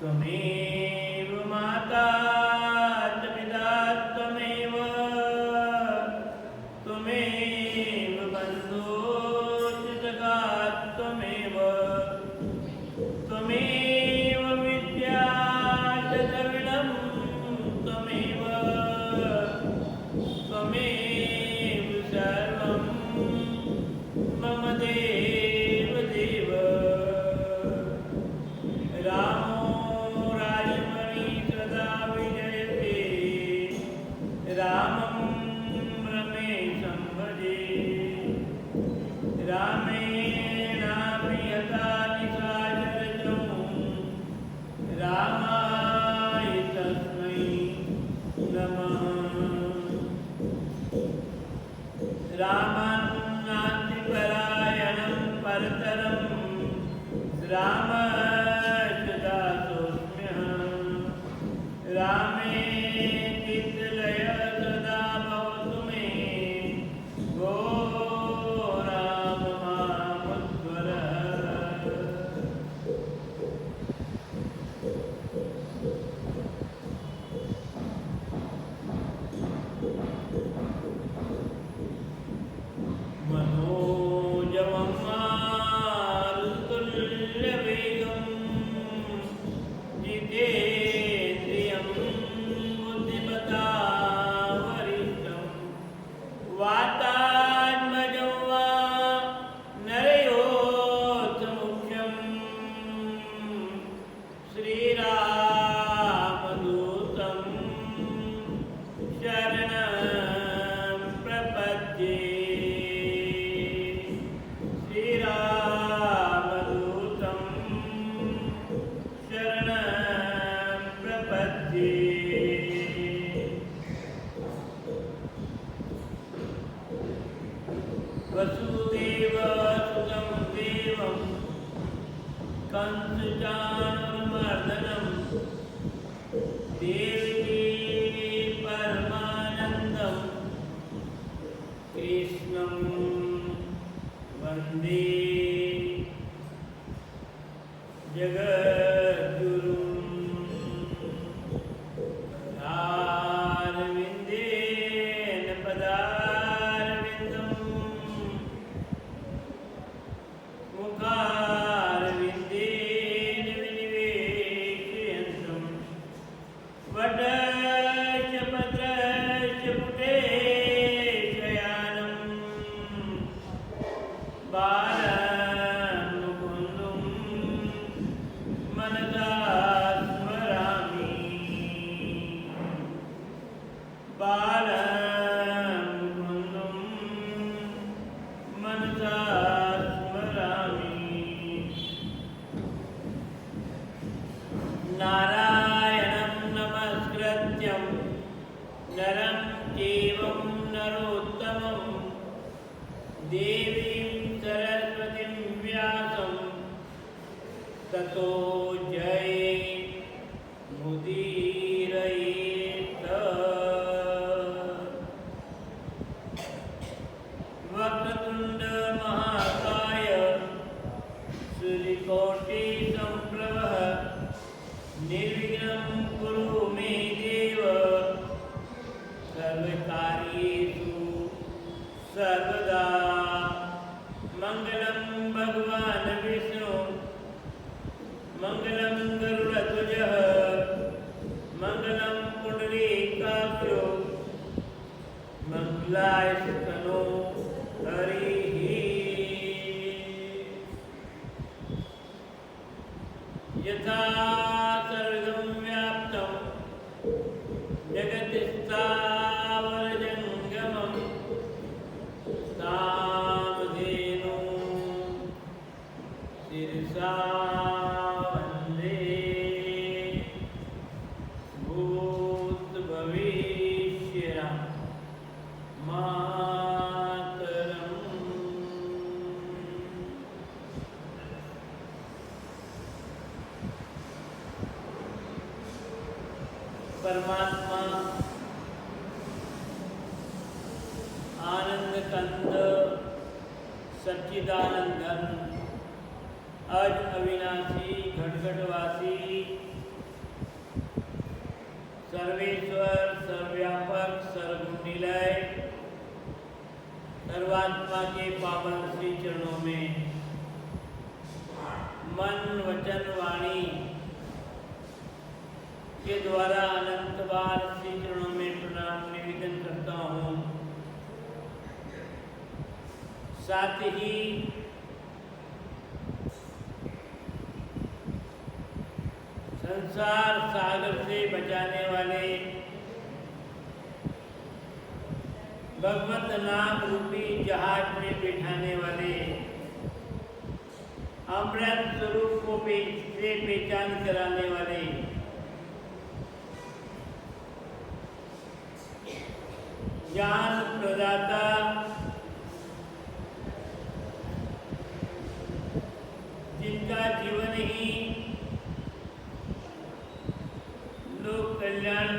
त्वमेव माता च पिता त्वमेव त्वमेव बन्धुश्च सखा त्वमेव त्वमेव विद्या च द्रविणं त्वमेव त्वमेव सर्वं मम देव देव रामो राजमणि सदा विजयते रामं रमेशं भजे रामेणापि यथा निशाचरजौ रामाय तस्मै नमः रामान्नातिपरायणं परतरं रामसुदासोऽस्म्यहं रामे चित्तलय सदा भवतु मे गो राम मामुद्धर मनोजवं मारुतुल्यवेगं जितेन्द्रियं बुद्धिमतां वरिष्ठं वातात्मजं वा नरयोत्तमुख्यं श्रीरामदूतं शरणं प्रपद्ये श्रीरामदूतं शरणं प्रपद्ये वसुदेवसुतं देवं कंसचाणूरमर्दनं देवकी परमानन्दं कृष्णं वन्दे जगद्गुरुं पदारविन्देन पदारविन्दं मुखारविन्देन विनिवेशयन्तं वटश्च पत्रश्च पुटे शयानं बालं मुकुन्दं मनसा स्मरामि बालं मुकुन्दं मनसा स्मरामि नारायणं नमस्कृत्यं नरं चैवं नरोत्तमं देवीं सरस्वतीं व्यासं ततो जयमुदीरयेत् वक्रतुण्ड महाकाय सूर्यकोटिसम्प्रभः निर्विघ्नं कुरु मे देव सर्वकार्येषु सर्वदा मंगलं भगवान् विष्णु मंगलं गरुडध्वजः मंगलं पुंडरीकाक्षो मंगलाय सुतनो हरिः यथा सर्वं व्याप्तं जगत्स्थावरजङ्गमं कामधेनु शिरसा वन्दे भूतभविष्यं मातरम् परमात्मा आनंद कंद सच्चिदानंदन अज अविनाशी घटघटवासी परमात्मा के पावन श्री चरणों में मन वचन वाणी के द्वारा अनंत बार श्री चरणों में प्रणाम निवेदन करता हूँ। साथ ही संसार सागर से बचाने वाले भगवत नाम रूपी जहाज में बिठाने वाले अमृत स्वरूप को से पहचान कराने वाले ज्ञान प्रदाता जिनका जीवन ही लोक कल्याण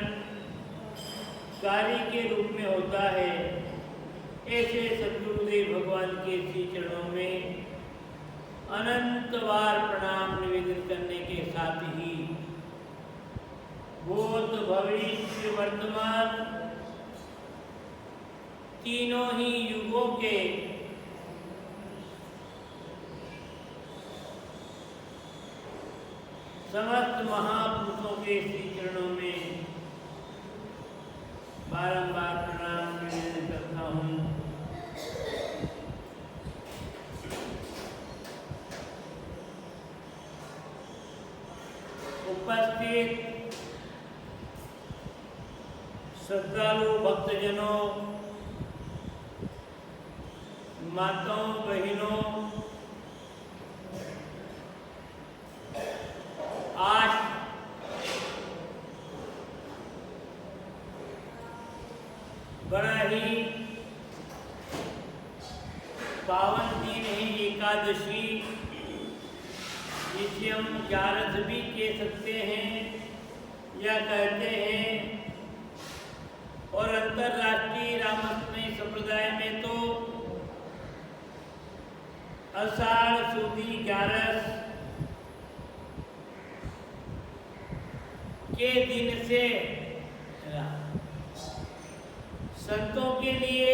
कार्य के रूप में होता है, ऐसे सद्गुरुदेव भगवान के श्री चरणों में अनंत बार प्रणाम निवेदन करने के साथ ही भूत भविष्य वर्तमान तीनों ही युगों के समस्त महापुरुषों के श्री चरणों में बारंबार प्रणाम निवेदन करता हूँ। उपस्थित श्रद्धालु भक्तजनों, माताओं बहनों, आज बड़ा ही पावन दिन है एकादशी, जिसे हम ग्यारस भी कह सकते हैं या कहते हैं, और अंतर्राष्ट्रीय रामस्वरूपी संप्रदाय में तो आषाढ़ सुदी ग्यारस के दिन से संतों के लिए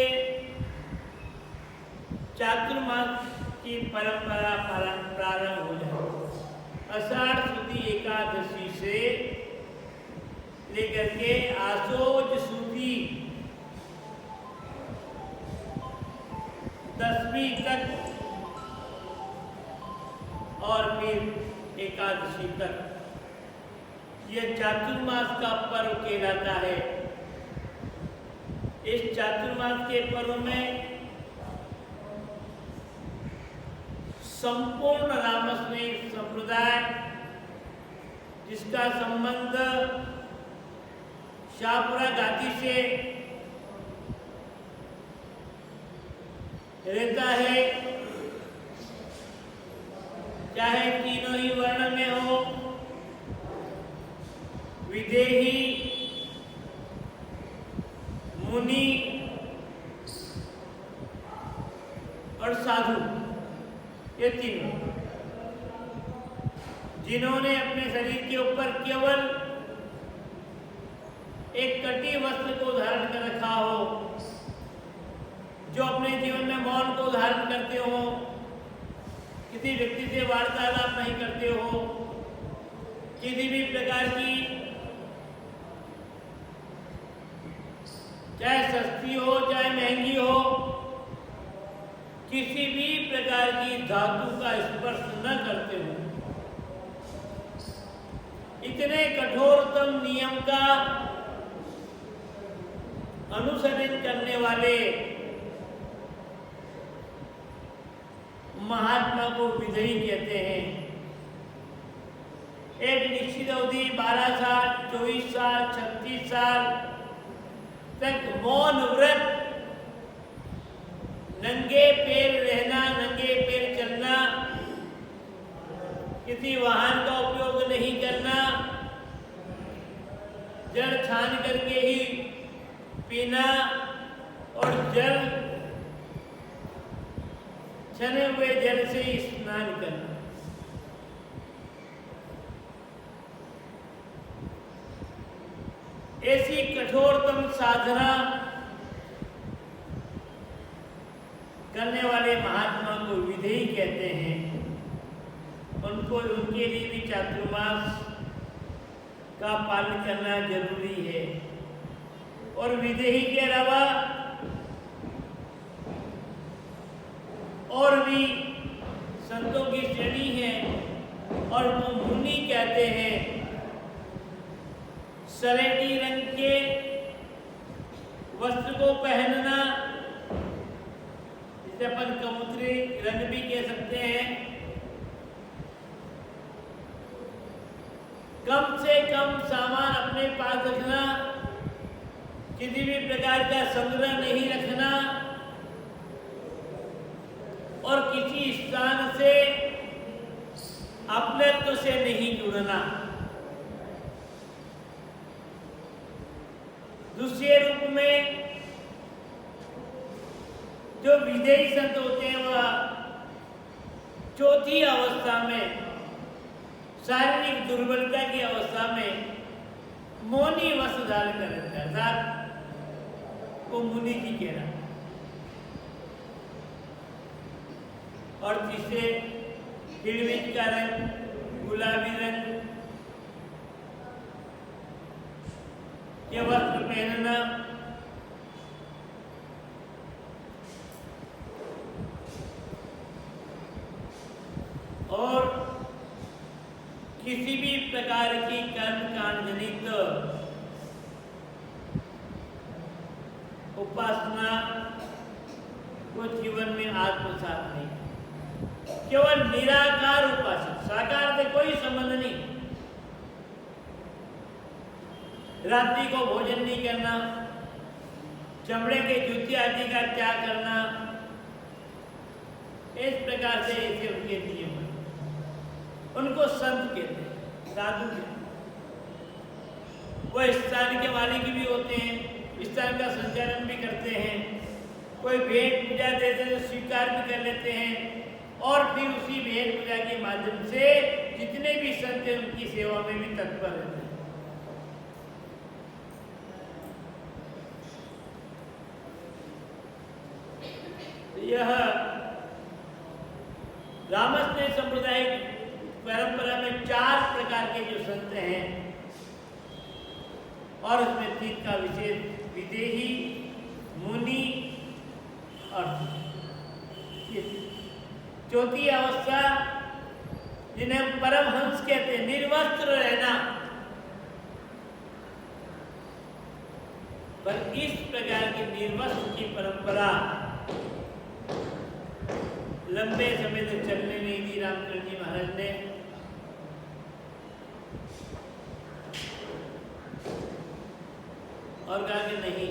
चातुर्मास की परंपरा प्रारंभ हो जाए। आषाढ़ सुदी एकादशी से लेकर के आशोज सुदी दसवीं तक और फिर एकादशी तक यह चातुर्मास का पर्व कहलाता है। इस चातुर्मास के पर्व में संपूर्ण रामस्वरूपी संप्रदाय, जिसका संबंध शाहपुरा घाटी से रहता है, चाहे तीनों ही वर्ण में हो, विदेही, मुनि और साधु, ये तीनों जिन्होंने अपने शरीर के ऊपर केवल एक कटी वस्त्र को धारण कर रखा हो, जो अपने जीवन में मौन को धारण करते हो, किसी व्यक्ति से वार्तालाप नहीं करते हो, किसी भी प्रकार की चाहे सस्ती हो चाहे महंगी हो, किसी भी प्रकार की धातु का स्पर्श न करते हो, इतने कठोरतम नियम का अनुसरण करने वाले महात्मा को विधेयी कहते हैं। एक निश्चित अवधि 12 साल, 24 साल, 36 साल तक मौन व्रत, नंगे पैर रहना, नंगे पैर चलना, किसी वाहन का उपयोग नहीं करना, जल छान करके ही पीना और जल छने हुए जल से ही स्नान करना। ऐसी कठोरतम साधना करने वाले महात्मा को विधेयी कहते हैं। उनको उनके लिए भी चातुर्मास का पालन करना जरूरी है। और विधेयी के अलावा और भी संतों की श्रेणी है और वो मुनि कहते हैं। सलेटी रंग के वस्त्र को पहनना, जिसे अपन कबूतरी रंग भी कह सकते हैं। कम से कम सामान अपने पास रखना, किसी भी प्रकार का संग्रह नहीं रखना और किसी स्थान से अपनेत्व से नहीं जुड़ना। दूसरे रूप में जो विधेयी संत होते हैं वह चौथी अवस्था में, शारीरिक दुर्बलता की अवस्था में मौनी वस्त्र धारण कर रखता है, अर्थात वो मुनि जी कह रहा। और तीसरे किड़मिच का रंग, गुलाबी रंग के वस्त्र पहनना, और किसी भी प्रकार की कर्म कांड जनित उपासना को जीवन में आत्मसात नहीं, केवल निराकार उपासना, साकार से कोई संबंध नहीं। रात्रि को भोजन नहीं करना, चमड़े के जूते आदि का त्याग करना, इस प्रकार से ऐसे उनके नियम हैं। उनको संत कहते हैं, साधु कहते हैं। वह स्थान के मालिक भी होते हैं, स्थान का संचालन भी करते हैं। कोई भेंट पूजा देते तो स्वीकार भी कर लेते हैं और फिर उसी भेंट पूजा के माध्यम से जितने भी संत हैं उनकी सेवा में भी तत्पर रहते हैं। यह रामस्नेह सांप्रदायिक परंपरा में 4 प्रकार के जो संत हैं और उसमें 3 का विशेष विदेही, मुनि और चौथी अवस्था जिन्हें परमहंस कहते हैं, निर्वस्त्र रहना। पर इस प्रकार की निर्वस्त्र की परंपरा लंबे समय तक चलने नहीं दी रामचंद्र जी महाराज ने। और कहा कि नहीं,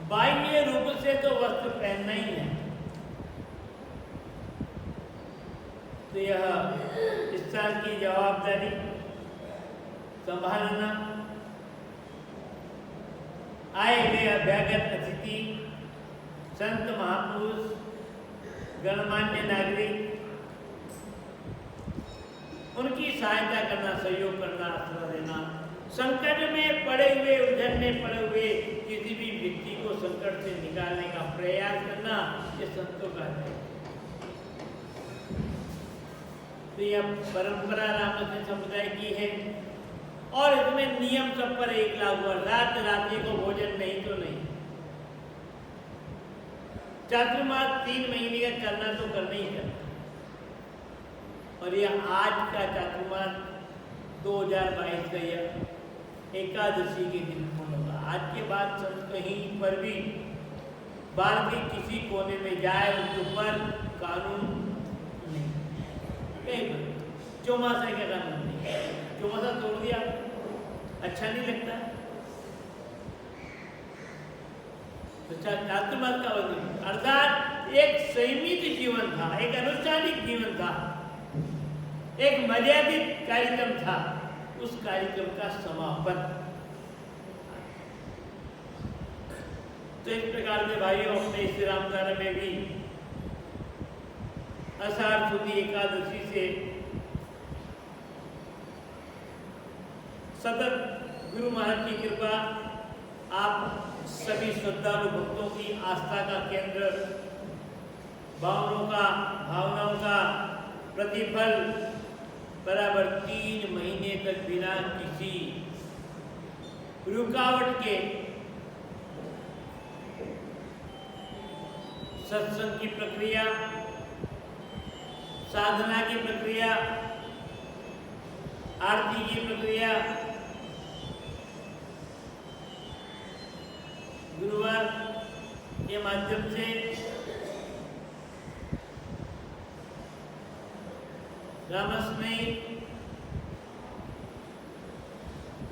बाह्य रूप से तो वस्त्र पहनना ही है। तो यह स्थान की जवाबदारी संभालना, आए हुए अभ्यागत अतिथि, संत महापुरुष, गणमान्य नागरिक, उनकी सहायता करना, सहयोग करना, आश्रय देना, संकट में पड़े हुए, उलझन में पड़े हुए किसी भी व्यक्ति को संकट से निकालने का प्रयास करना, ये संतों का है। तो यह परंपरा रामस्नेह संप्रदाय की है और इसमें नियम सब पर एक लागू, रात्रि को भोजन नहीं तो नहीं। चातुर्मास 3 महीने का करना तो करना ही करना। और यह आज का चातुर्मास 2022 का यह एकादशी के दिन पूर्ण होगा। आज के बाद संत कहीं पर भी भारत के किसी कोने में जाए उनके ऊपर कानून नहीं, कहीं चौमासा का कानून नहीं। चौमासा तोड़ दिया, अच्छा नहीं लगता। तो चातुर्मास का अर्थात एक संयमित जीवन था, एक अनुष्ठानिक जीवन था, एक मर्यादित कार्यक्रम था। उस कार्यक्रम का समापन। तो इस प्रकार से भाइयों, अपने इस रामधारा में भी आषाढ़ शुद्ध एकादशी से सतत गुरु महाराज की कृपा आप सभी श्रद्धालु भक्तों की आस्था का केंद्र, भावनाओं का प्रतिफल बराबर 3 महीने तक बिना किसी रुकावट के सत्संग की प्रक्रिया, साधना की प्रक्रिया, आरती की प्रक्रिया गुरुवार के माध्यम से रामस्मयी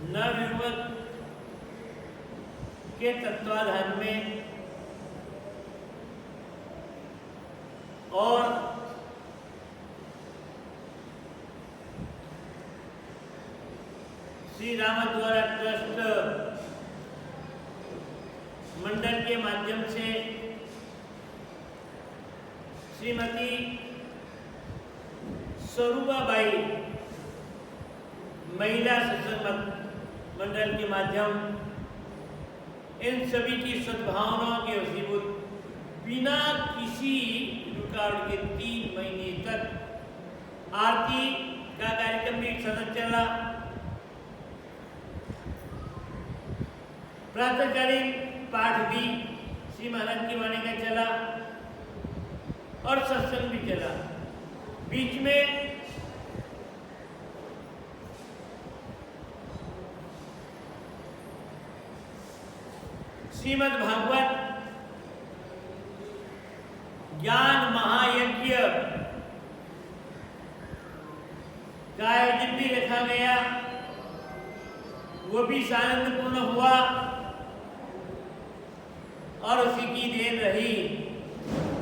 नवयुवक के तत्वाधान में और श्री रामद्वारा ट्रस्ट मंडल के माध्यम से श्रीमती स्वरूपाबाई महिला सत्संग मंडल के माध्यम इन सभी की सद्भावनाओं के वशीभूत बिना किसी रुकावट के 3 महीने तक आरती का कार्यक्रम भी सतत चला, प्रातःकालीन पाठ भी श्री महाराज की वाणी का चला और सत्संग भी चला। बीच में श्रीमद् भागवत ज्ञान महायज्ञ का आयोजन भी रखा गया, वो भी आनंदपूर्ण हुआ और उसी की देन रही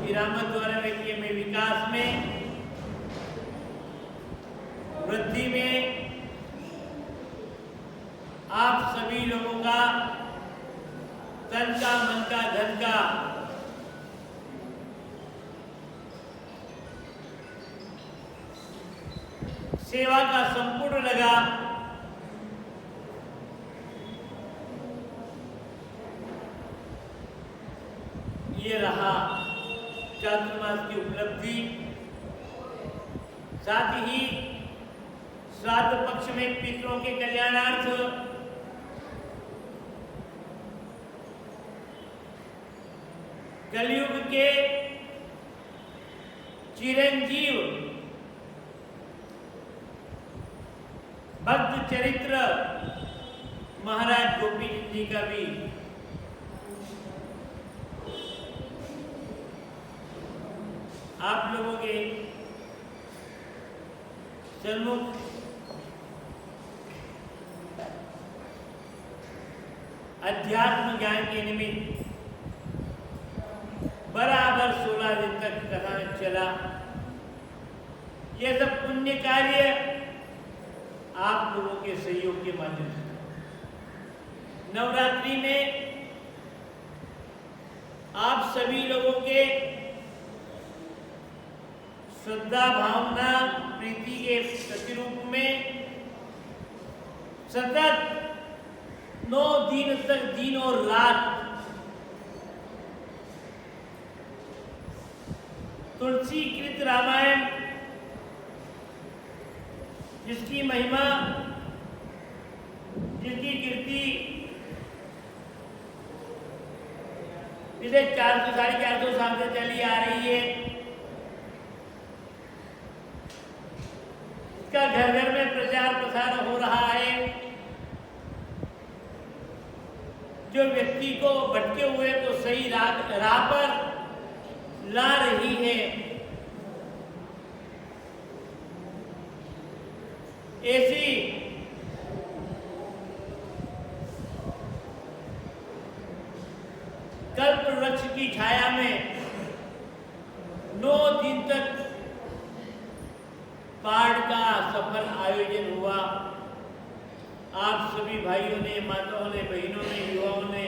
कि रामद्वारा व्यक्ति में विकास में, वृद्धि में आप सभी लोगों का तन का, मन का, धन का सेवा का संपूर्ण लगा ये रहा चातुर्मास की उपलब्धि। साथ ही श्राद्ध पक्ष में पितरों के कल्याणार्थ कलयुग के चिरंजीव भक्त चरित्र महाराज गोपी जी का भी आप लोगों के सन्मुख अध्यात्म ज्ञान के निमित्त बराबर 16 दिन तक कथा चला। यह सब पुण्य कार्य आप लोगों के सहयोग के माध्यम से। नवरात्रि में आप सभी लोगों के श्रद्धा, भावना, प्रीति के प्रतिरूप में सतत 9 दिन तक दिन और रात तुलसी कृत रामायण, जिसकी महिमा, जिसकी कीर्ति पिछले 400-450 साल से चली आ रही है, इसका घर घर में प्रचार प्रसार हो रहा है। जो व्यक्ति को भटके हुए को सही राह पर ला रही है, ऐसी कल्प वृक्ष की छाया में 9 दिन तक पाठ का सफल आयोजन हुआ। आप सभी भाइयों ने, माताओं ने, बहनों ने, युवाओं ने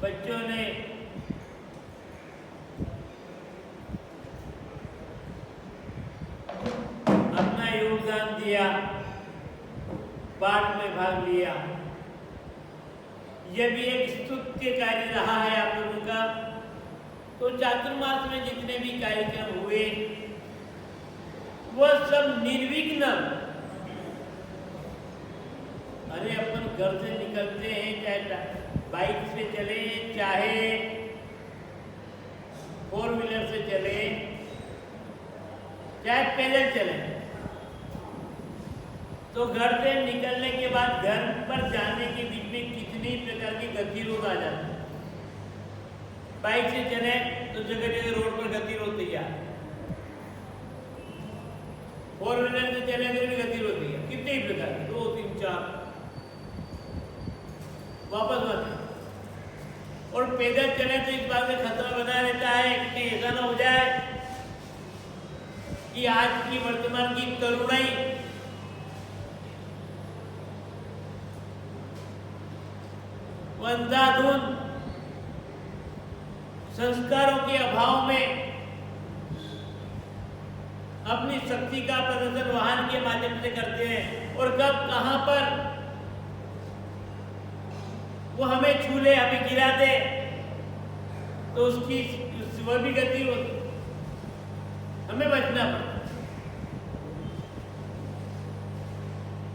बच्चों ने अपना योगदान दिया पाठ में भाग लिया। यह भी एक स्तुत्य कार्य रहा है आप लोगों का। तो चातुर्मास में जितने भी कार्यक्रम हुए वह सब निर्विघ्न। अरे अपन घर से निकलते हैं, चाहे बाइक से चले, चाहे 4 व्हीलर से चले, चाहे पैदल चले, तो घर से निकलने के बाद घर पर जाने के बीच में कितनी प्रकार की गतिरोध आ जाती है। बाइक से चले तो जगह जगह रोड पर गतिरोध तैयार, 4 व्हीलर से चले तो भी गतिरोध तैयार, कितने ही प्रकार के, 2, 3, 4 वापस आते। और पैदल चले तो इस बात का खतरा बना रहता है कि कहीं ऐसा ना हो जाए कि आज की वर्तमान की तरुणाई अंधाधुंध संस्कारों के अभाव में अपनी शक्ति का प्रदर्शन वाहन के माध्यम से करते हैं, और कब कहां पर वो हमें छू ले, हमें गिरा दे, तो उसकी वह भी गति होती, हमें बचना पड़ता।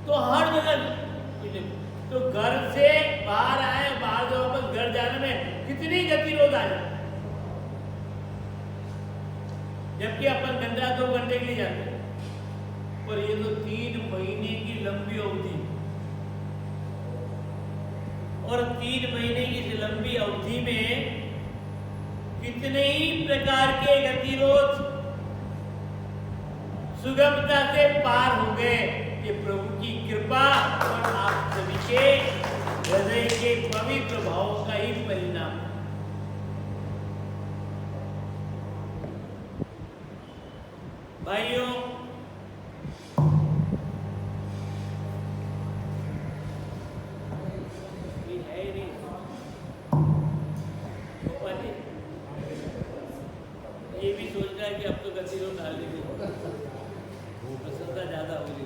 तो हर जगह तो घर से बाहर आए, बाहर से वापस घर जाने में कितनी गतिरोध आ जाए, जबकि अपन घंटा 2 घंटे के लिए जाते हैं। और ये तो 3 महीने की लंबी अवधि, और 3 महीने की इस लंबी अवधि में कितने ही प्रकार के गतिरोध सुगमता से पार हो गए। ये प्रभु की कृपा और आप सभी के हृदय के पवित्र भाव का ही परिणाम। भाइयों, ये भी सोच रहा है कि अब तो गतिरोध डाल देंगे, प्रसन्नता ज्यादा होगी।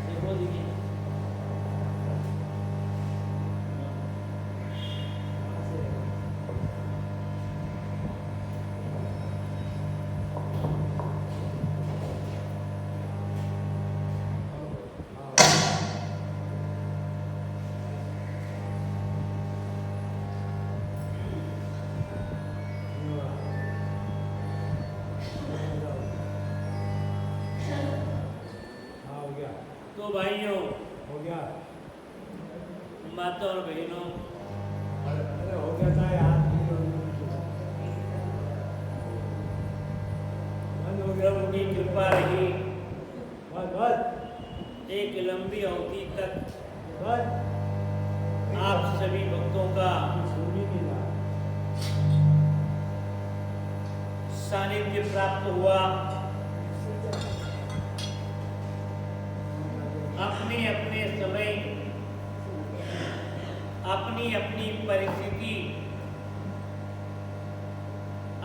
देखो देखिए, तो भाइयों, हो गया, माता और बहनों, अरे हो गया था यार, प्रभु की कृपा रही बस बस एक लंबी अवधि तक बस आप सभी भक्तों का सुन ही नहीं रहा। सानिध्य प्राप्त हुआ। अपने अपने समय, अपनी अपनी परिस्थिति,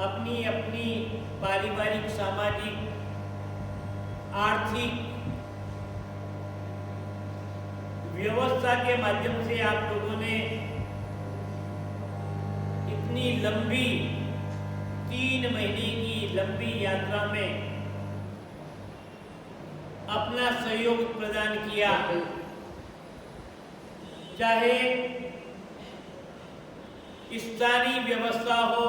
अपनी अपनी पारिवारिक, सामाजिक, आर्थिक व्यवस्था के माध्यम से आप लोगों ने इतनी लंबी 3 महीने की लंबी यात्रा में अपना सहयोग प्रदान किया। चाहे स्थानीय व्यवस्था हो,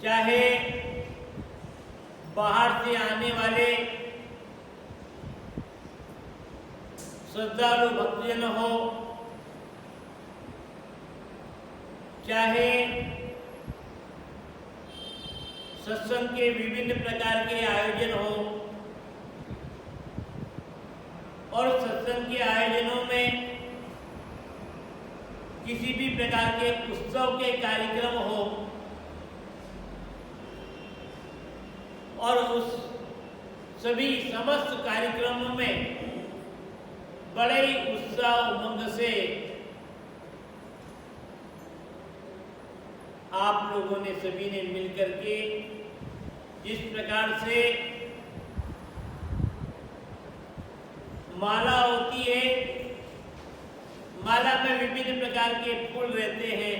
चाहे बाहर से आने वाले श्रद्धालु भक्तजन हो, चाहे सत्संग के विभिन्न प्रकार के आयोजन हो, और सत्संग के आयोजनों में किसी भी प्रकार के उत्सव के कार्यक्रम हो, और उस सभी समस्त कार्यक्रमों में बड़े ही उत्साह उमंग से आप लोगों ने सभी ने मिलकर के जिस प्रकार से माला होती है। माला में विभिन्न प्रकार के फूल रहते हैं,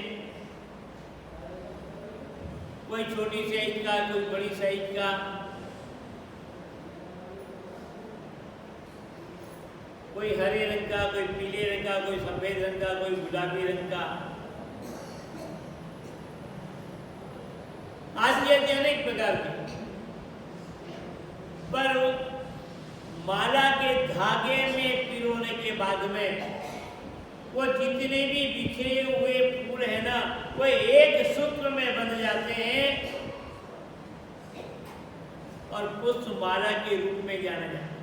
कोई छोटी साइज का, कोई बड़ी साइज का, कोई हरे रंग का, कोई पीले रंग का, कोई सफेद रंग का, कोई गुलाबी रंग का, आदि आदि अनेक प्रकार के। पर माला के धागे में पिरोने के बाद में वो जितने भी बिखरे हुए फूल है ना, वो एक सूत्र में बन जाते हैं और पुष्प माला के रूप में जाना जाता है।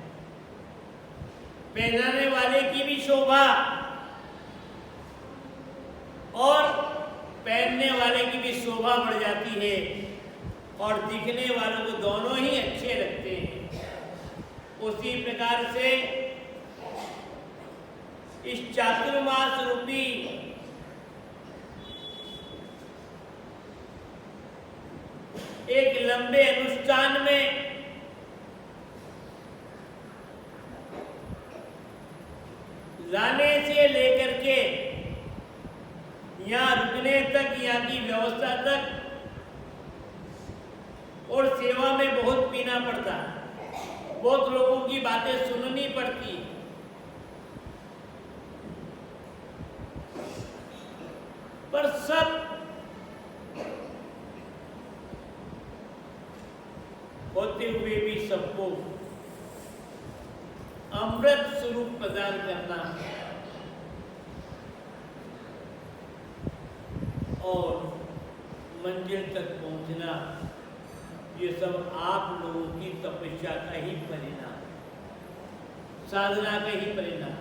पहनाने वाले की भी शोभा और पहनने वाले की भी शोभा बढ़ जाती है और दिखने वालों को दोनों ही अच्छे लगते हैं। उसी प्रकार से इस चातुर्मास रूपी एक लंबे अनुष्ठान में लाने से लेकर के यहाँ रुकने तक, यहाँ की व्यवस्था तक और सेवा में बहुत पीना पड़ता है, बहुत लोगों की बातें सुननी पड़ती है। पर सब होते हुए भी सबको अमृत स्वरूप प्रदान करना और मंजिल तक पहुंचना, ये सब आप लोगों की तपस्या का ही परिणाम, साधना का ही परिणाम।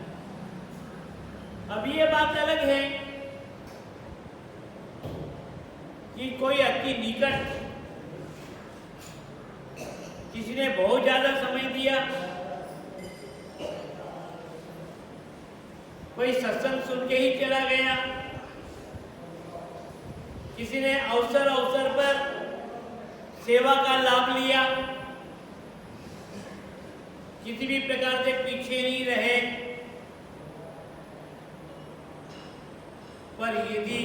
अब ये बात अलग है कि कोई अति निकट, किसी ने बहुत ज्यादा समय दिया, कोई सत्संग सुन के ही चला गया, किसी ने अवसर अवसर पर सेवा का लाभ लिया, किसी भी प्रकार से पीछे नहीं रहे। पर यदि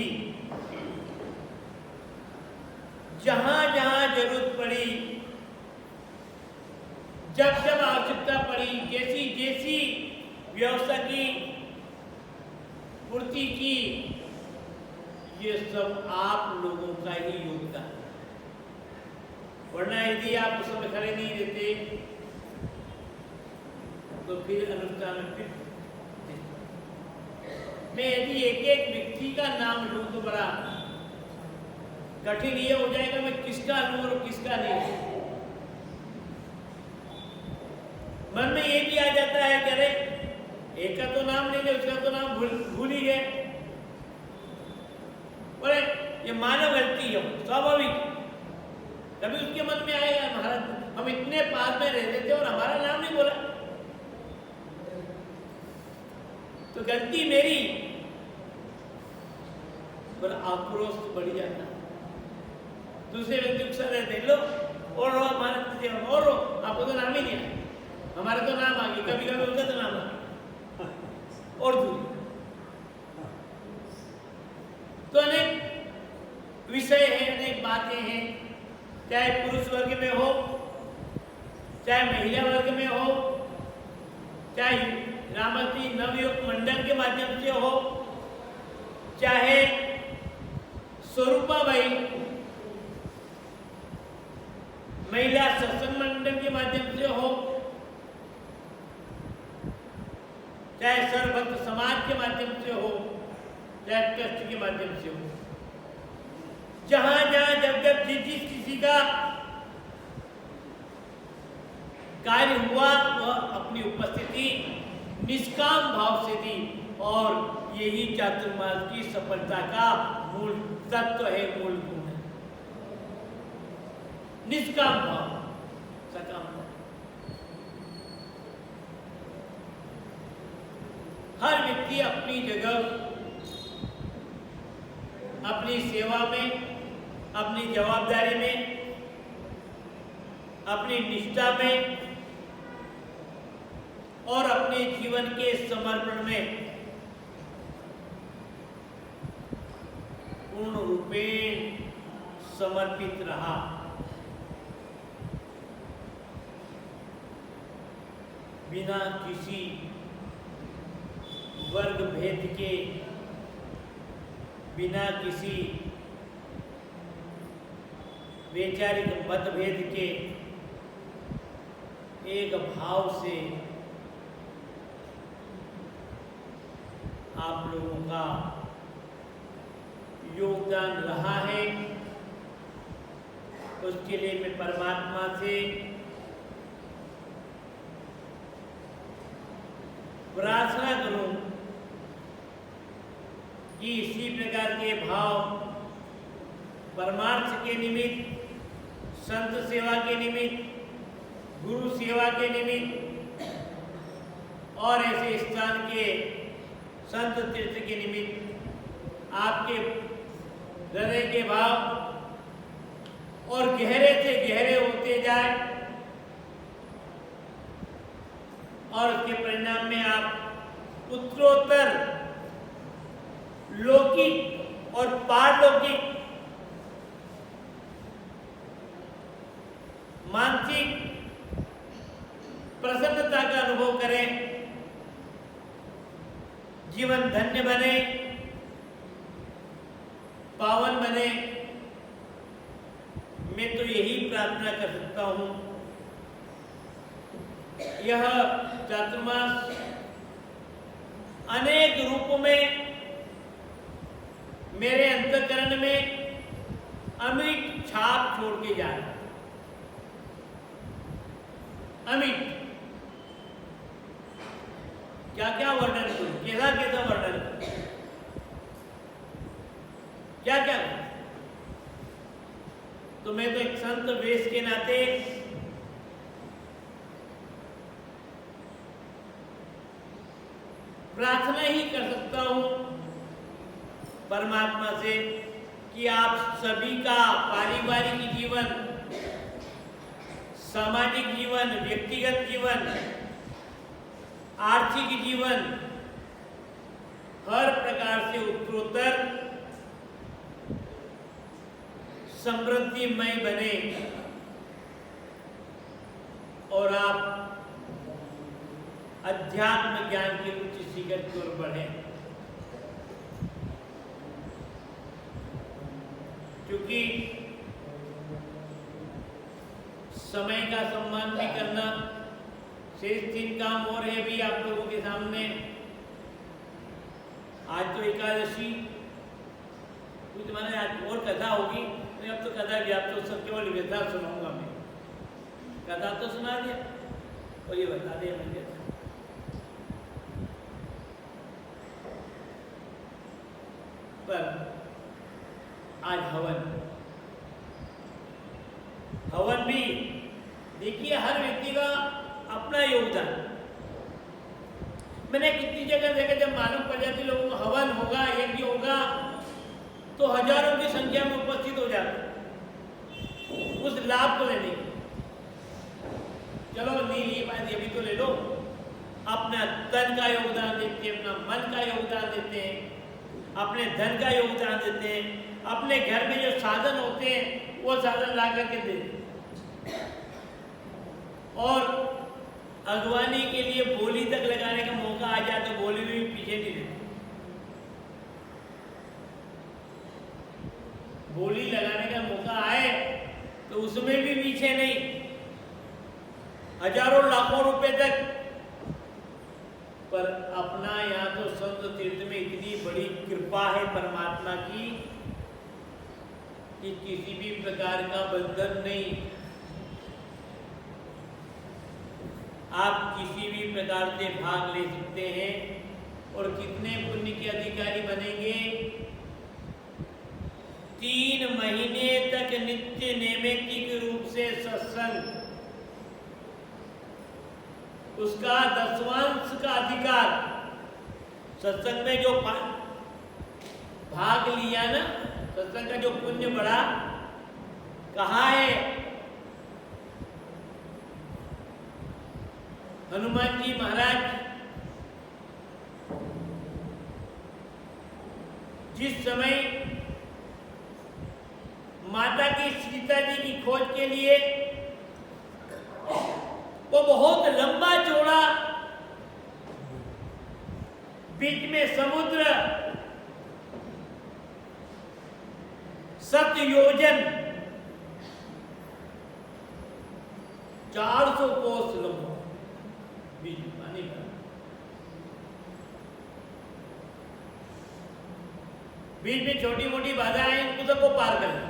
जहां जहां जरूरत पड़ी, जब जब आवश्यकता पड़ी, जैसी जैसी व्यवस्था की पूर्ति की, ये सब आप लोगों का ही योगदान है। वरना यदि आप उस समय खड़े नहीं रहते तो फिर अनुष्ठान में मैं यदि एक एक व्यक्ति का नाम लूं तो बड़ा कठिन ये हो जाएगा, मैं किसका लूं और किसका नहीं। मन में ये भी आ जाता है कि अरे एक का तो नाम नहीं ले, उसका तो नाम भूल ही गए। बोले ये मानव गलती है, स्वाभाविक। कभी उसके मन में आएगा महाराज हम इतने पास में रहते थे और हमारा नाम नहीं बोला, तो गलती मेरी, पर आक्रोश बढ़ जाता। दूसरे व्यक्ति उत्साह रहते लो और रो हमारे और रो, आपको तो नाम ही नहीं है, हमारा तो नाम आ गया, कभी कभी उनका तो नाम आ गया और दूर। तो अनेक विषय है, अनेक बातें हैं, चाहे पुरुष वर्ग में हो, चाहे महिला वर्ग में हो, चाहे रामती नवयुग मंडल के माध्यम से हो, चाहे स्वरूपा भाई महिला सत्संग मंडल के माध्यम से हो, चाहे सर्वभक्त समाज के माध्यम से हो, चाहे ट्रस्ट के माध्यम से हो, जहां जहां जब जब जिस किसी का कार्य हुआ वह अपनी उपस्थिति निष्काम भाव से दी और यही चातुर्मास की सफलता का मूल तत्व है, मूल गुण है। निष्काम भाव, सकाम भाव। हर व्यक्ति अपनी जगह, अपनी सेवा में, अपनी जवाबदारी में, अपनी निष्ठा में और अपने जीवन के समर्पण में पूर्ण रूपेण समर्पित रहा। बिना किसी वर्ग भेद के, बिना किसी वैचारिक मतभेद के एक भाव से आप लोगों का योगदान रहा है। उसके लिए मैं परमात्मा से प्रार्थना करूं कि इसी प्रकार के भाव परमार्थ के निमित्त, संत सेवा के निमित्त, गुरु सेवा के निमित्त और ऐसे स्थान के संत तीर्थ के निमित्त आपके हृदय के भाव और गहरे से गहरे होते जाए और उसके परिणाम में आप उत्तरोत्तर लौकिक और पारलौकिक मानसिक प्रसन्नता का अनुभव करें, जीवन धन्य बने, पावन बने। मैं तो यही प्रार्थना कर सकता हूं। यह चातुर्मास अनेक रूपों में मेरे अंतःकरण में अमिट छाप छोड़ के जा रहा है। अमिट क्या क्या वर्णन करूं, कैसा कैसा वर्णन करूं, क्या क्या। तो मैं तो एक संत वेश के नाते प्रार्थना ही कर सकता हूं परमात्मा से कि आप सभी का पारिवारिक जीवन, सामाजिक जीवन, व्यक्तिगत जीवन, आर्थिक जीवन हर प्रकार से उत्तरोत्तर समृद्धिमय बने और आप अध्यात्म ज्ञान के उच्च शिखर की ओर बढ़े। क्योंकि समय का सम्मान भी करना, शेष 3 काम और है भी आप लोगों के सामने। आज तो एकादशी, कुछ माने आज और कथा होगी, अब तो कथा भी आप तो सब केवल व्यथा सुनाऊंगा मैं। कथा तो सुना दिया और ये बता दिया मुझे। पर आज हवन भी देखिए, हर व्यक्ति का अपना योगदान। मैंने कितनी जगह देखा, जब मालूम पड़ जाती लोगों को हवन होगा, यज्ञ होगा, तो हजारों की संख्या में उपस्थित हो जाते उस लाभ को लेने। चलो नहीं लिए बात, अभी तो ले लो। अपना तन का योगदान देते हैं, अपना मन का योगदान देते हैं, अपने धन का योगदान देते हैं, अपने घर में जो साधन होते हैं वो साधन ला करके देते हैं। और अगवानी के लिए बोली तक लगाने का मौका आ जाए तो बोली में भी पीछे नहीं रहते। बोली लगाने का मौका आए तो उसमें भी पीछे नहीं, हजारों लाखों रुपए तक। पर अपना यहाँ तो संत तीर्थ में इतनी बड़ी कृपा है परमात्मा की कि किसी भी प्रकार का बंधन नहीं। आप किसी भी प्रकार से भाग ले सकते हैं और कितने पुण्य के अधिकारी बनेंगे। 3 महीने तक नित्य नैमित्तिक रूप से सत्संग, उसका 10वांश का अधिकार, सत्संग में जो भाग लिया ना, सत्संग का जो पुण्य बढ़ा, कहाँ है? हनुमान जी महाराज जिस समय माता की सीता जी की खोज के लिए वो बहुत लंबा चौड़ा बीच में समुद्र 7 योजन 400 कोस लंबा बीच पानी का, बीच में छोटी मोटी बाधाएं उनको सबको पार करना।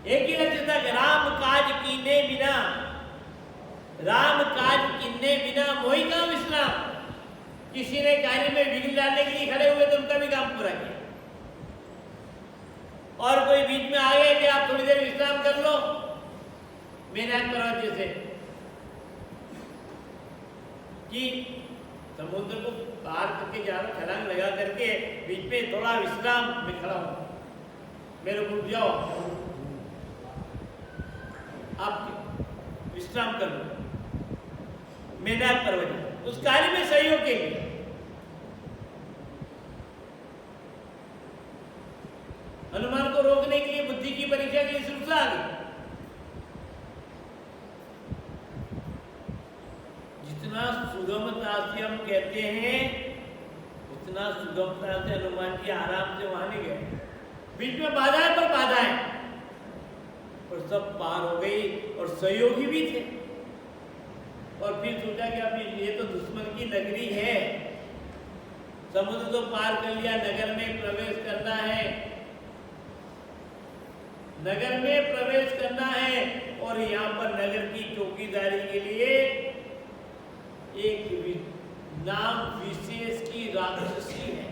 एक ही लक्ष्य था, राम काज कीने बिना, राम काज कीने बिना मोहि काम विश्राम। किसी ने कार्य में विघ्न डालने के लिए खड़े हुए तो उनका भी काम पूरा किया, और कोई बीच में आ गए कि आप थोड़ी देर विश्राम कर लो, मेहनत करो, जैसे कि समुद्र को पार करके जा रहा, छलांग लगा करके बीच में थोड़ा विश्राम में खड़ा हूं, मेरे को जाओ आप विश्राम कर लो, मेहनत करो, उस कार्य में सहयोग के लिए। हनुमान को रोकने के लिए बुद्धि की परीक्षा के लिए श्रुता आ गई। जितना सुगमता से हम कहते हैं उतना सुगमता से हनुमान जी आराम से वहां नहीं गए। बीच में बाधाएं पर बाधाएं, और सब पार हो गई, और सहयोगी भी थे। और फिर सोचा कि अभी ये तो दुश्मन की नगरी है, समुद्र तो पार कर लिया, नगर में प्रवेश करना है, नगर में प्रवेश करना है, और यहाँ पर नगर की चौकीदारी के लिए एक नाम विशेष की राक्षसी है।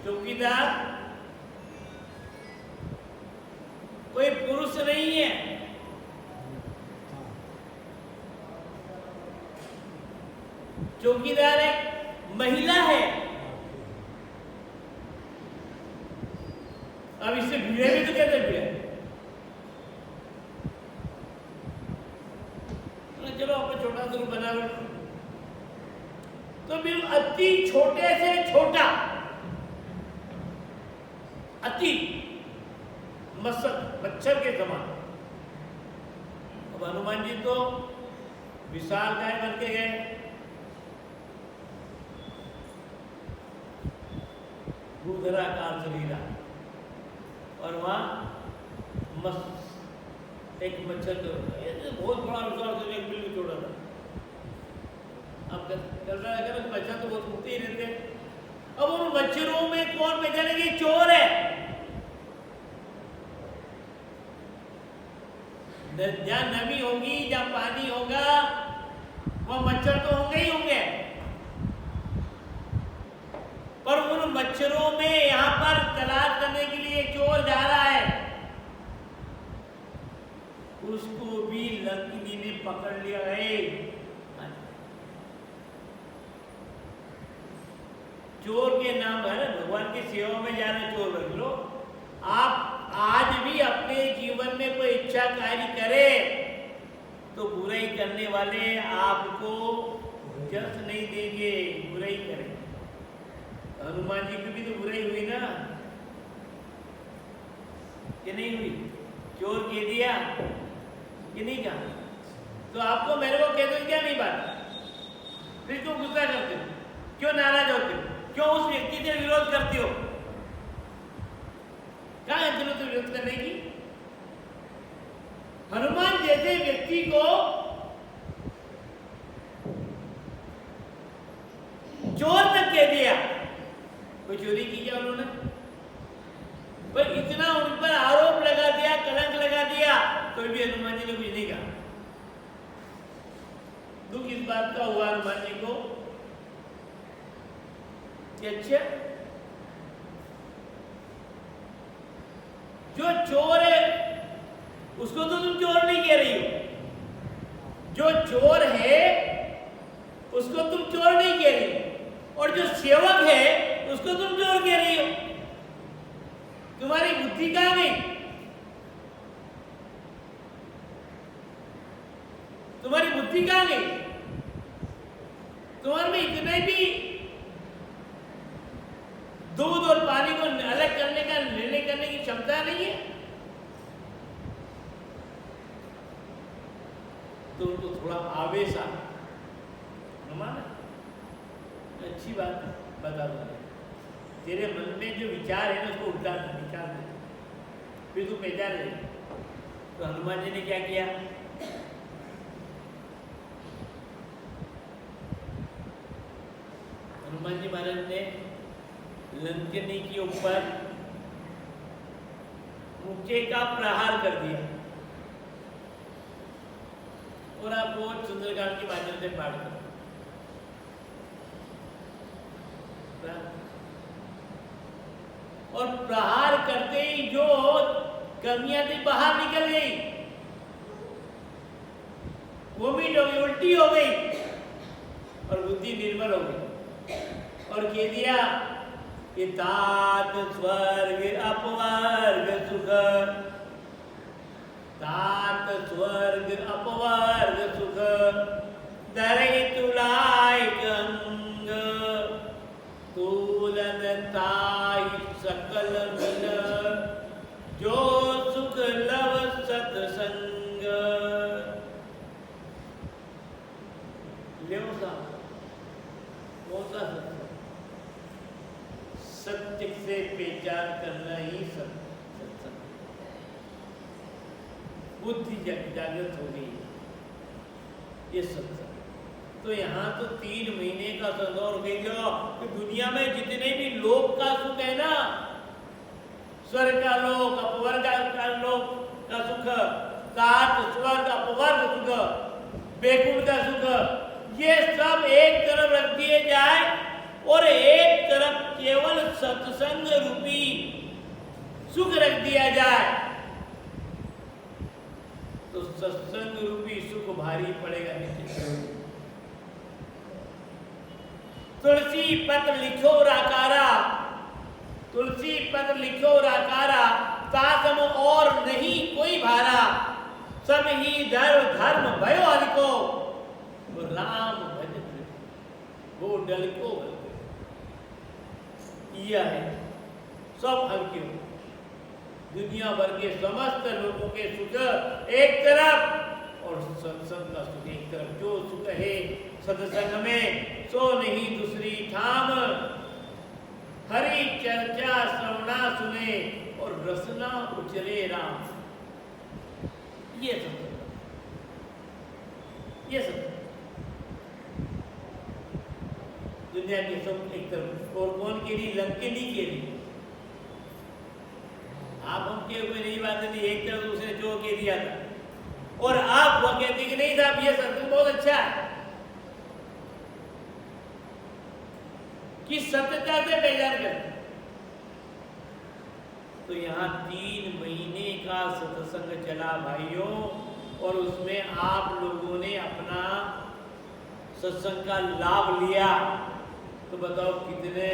चौकीदार कोई पुरुष नहीं है, चौकीदार एक महिला है। अब इससे भिड़े भी तो कहते भिड़े, चलो अपन छोटा सा बना लो, तो बिल्कुल अति छोटे से छोटा, अति मच्छर के समान। अब हनुमान जी तो विशाल काय बन के गए, भूधराकार शरीर, और वहां एक मच्छर तो बहुत बड़ा विशाल, एक बिल्कुल छोटा था। अब चल रहा है कि मच्छर तो बहुत उगते ही रहते हैं। अब उन मच्छरों में कौन पहचाने कि चोर है? जहाँ नमी होगी, जहाँ पानी होगा, वह मच्छर तो होंगे ही होंगे, पर उन मच्छरों में यहाँ पर तलाश करने के लिए चोर जा रहा है, उसको भी लंकिनी ने पकड़ लिया है। चोर के नाम है ना, भगवान की सेवा में जा रहे चोर रख लो। आप आज भी अपने जीवन में कोई इच्छा कार्य करे तो बुराई करने वाले आपको जस नहीं देंगे, बुराई करेंगे। हनुमान जी की भी तो बुराई हुई ना, कि नहीं हुई? चोर कह दिया कि नहीं कहा? तो आपको मेरे को कह दो क्या नहीं बात, फिर क्यों गुस्सा करते हो, क्यों नाराज होते हो, क्यों उस व्यक्ति से विरोध करते हो? कहाँ है जरूरत विरोध करने की? हनुमान जैसे व्यक्ति को चोर तक कह दिया, कोई चोरी की क्या उन्होंने, पर इतना उन पर आरोप लगा दिया, कलंक लगा दिया, कोई भी हनुमान जी ने कुछ नहीं कहा। दुख इस बात का हुआ हनुमान जी को कि अच्छा, जो चोर है उसको तो तुम चोर नहीं कह रही हो, जो चोर है उसको तुम चोर नहीं कह रही हो, और जो सेवक है उसको तुम चोर कह रही हो। तुम्हारी बुद्धि कहाँ गई? बुद्धि कहाँ गई? तुम्हारे में इतने भी दूध और पानी को अलग करने का निर्णय करने की क्षमता नहीं है? तो उनको थोड़ा आवेश आ, माना अच्छी बात बता दो, तेरे मन में जो विचार है ना उसको उल्टा निकाल दे, फिर तू पहचान ले। तो हनुमान जी ने क्या किया? हनुमान जी महाराज ने लंकनी के ऊपर मुक्के का प्रहार कर दिया, और आप बहुत सुंदरकांड के माध्यम से पाठ करो। और प्रहार करते ही जो कमियां थी बाहर निकल गई, वोमिट हो गई, उल्टी हो गई, और बुद्धि निर्मल हो गई, और कह दिया कि तात स्वर्ग अपवर्ग सुख, तात स्वर्ग अपवर्ग सुख, धरई तुलाय अंग, तूलन ताई सकल मिल, जो सुख लव सत्संग। लेव सा कौन सा सत्संग? सत्य से पहचान करना ही सत्संग। बुद्धि जागृत हो गई, ये सत्संग। तो यहाँ तो 3 महीने का संदर्भ हो गया कि दुनिया में जितने भी लोक का सुख है ना, स्वर्ग का लोक, अपवर्ग का लोक का सुख, तात स्वर्ग अपवर्ग सुख, बैकुंठ का सुख, ये सब एक तरफ रख दिए जाए और एक तरफ केवल सत्संग रूपी सुख रख दिया जाए, तो सत्संग रूपी सुख भारी पड़ेगा नहीं। तुलसी पत्र लिखो राकारा, तुलसी पत्र लिखो राकारा, तातम और नहीं कोई भारा, सब ही धर्म भयो हरिको, राम भज वो डल को यह है सब हल्के हो। दुनिया भर के समस्त लोगों के सुख एक तरफ और सत्संग का सुख एक तरफ। जो सुख है सत्संग में सो नहीं दूसरी ठाम, हरि चर्चा श्रवणा सुने और रसना उचरे राम। ये सत्संग, ये सत्संग दुनिया के सब एक तरफ। और कौन के लिए? लंकेनी के लिए। आप हम के हुए नहीं बात नहीं, एक तरफ दूसरे जो के दिया था, और आप वो कहते कि नहीं साहब ये सत्संग बहुत अच्छा है, कि सत्यता से पहचान करते। तो यहाँ 3 महीने का सत्संग चला भाइयों, और उसमें आप लोगों ने अपना सत्संग का लाभ लिया, तो बताओ कितने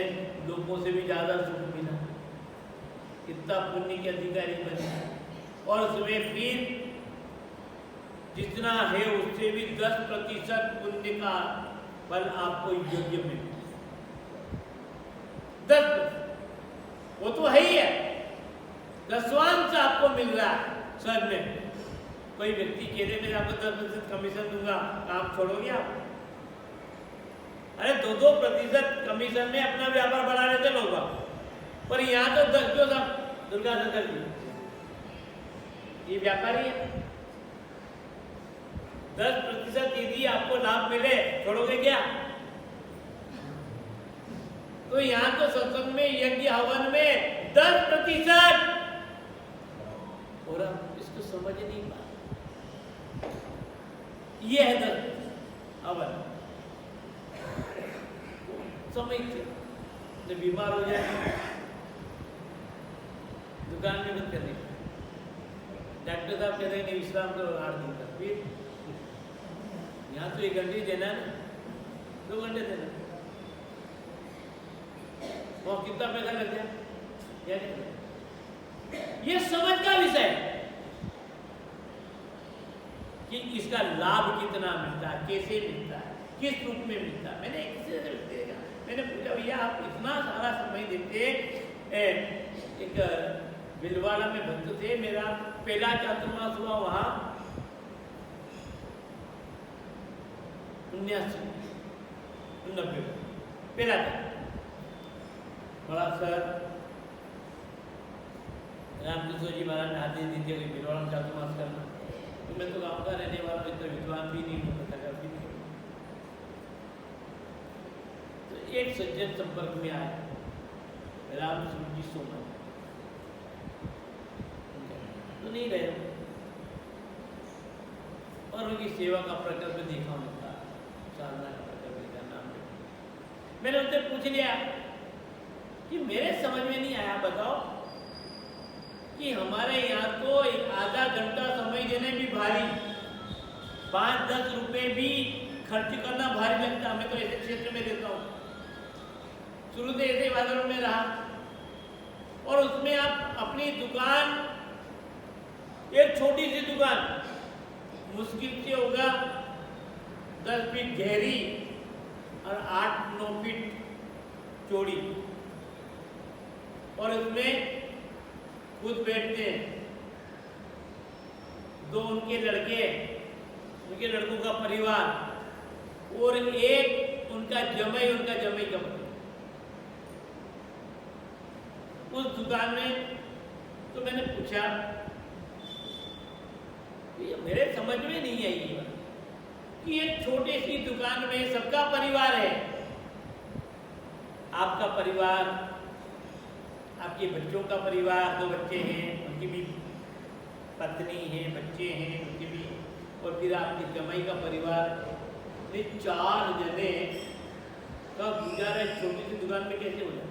लोगों से भी ज्यादा सुख मिला, कितना पुण्य के अधिकारी बने। और उसमें फिर जितना है उससे भी 10% पुण्य का फल आपको योग्य मिले। 10%, वो तो है ही है, 10वांश आपको मिल रहा है सर में। कोई व्यक्ति कहते मैं आपको 10% कमीशन दूंगा, आप छोड़ोगे आप? अरे 2% कमीशन में अपना व्यापार बढ़ा लेते लोग, पर यहाँ तो 10 क्यों साहब? दुर्गा शंकर जी ये व्यापारी है, 10% यदि आपको लाभ मिले छोड़ोगे क्या? तो यहाँ तो सत्संग में यज्ञ हवन में 10%, और आप इसको समझ नहीं पा। ये है 10 हवन। समझते जब बीमार हो जाए दुकान में मत करने, डॉक्टर साहब कहते हैं विश्राम तो 8 दिन का, फिर यहाँ तो 1 घंटे देना है, 2 घंटे देना, वो कितना पैसा लग जाए? ये समझ का विषय है कि इसका लाभ कितना मिलता है, कैसे मिलता है, किस रूप में मिलता है। मैंने किसी से देखा, मैंने पूछा भैया आप इतना सारा समय देते, एक बिलवाड़ा में भक्त थे, मेरा पहला चातुर्मास हुआ वहाँ 1990 पहला था। बड़ा सर रामकृष्ण जी महाराज ने आदेश दी थी बिलवाड़ा में चातुर्मास करना, तो मैं तो गाँव का रहने वाला हूँ, इतना विद्वान भी नहीं हूँ, पता कर भी नहीं हूँ। तो एक सज्जन संपर्क में आए, रामकृष्ण जी सोना तो नहीं रहे, और उनकी सेवा का प्रकल्प देखा उनका, साधना का प्रकल्प का नाम। मैंने उनसे पूछ लिया कि मेरे समझ में नहीं आया, बताओ कि हमारे यहाँ तो एक आधा घंटा समय देने भी भारी, 5-10 रुपए भी खर्च करना भारी लगता। मैं तो ऐसे क्षेत्र में रहता हूँ, शुरू से ऐसे वातावरण में रहा, और उसमें आप अपनी दुकान, एक छोटी सी दुकान, मुश्किल से होगा 10 फीट गहरी और 8-9 फीट चौड़ी, और उसमें खुद बैठते हैं, 2 उनके लड़के, उनके लड़कों का परिवार, और एक उनका जमाई का परिवार उस दुकान में। तो मैंने पूछा, ये मेरे समझ में नहीं आई ये बात कि एक छोटी सी दुकान में सबका परिवार है, आपका परिवार, आपके बच्चों का परिवार, 2 बच्चे हैं, उनकी भी पत्नी है, बच्चे हैं उनके भी, और फिर आपके जमाई का परिवार, ये 4 जने का गुजारा छोटी सी दुकान में कैसे हो जाए?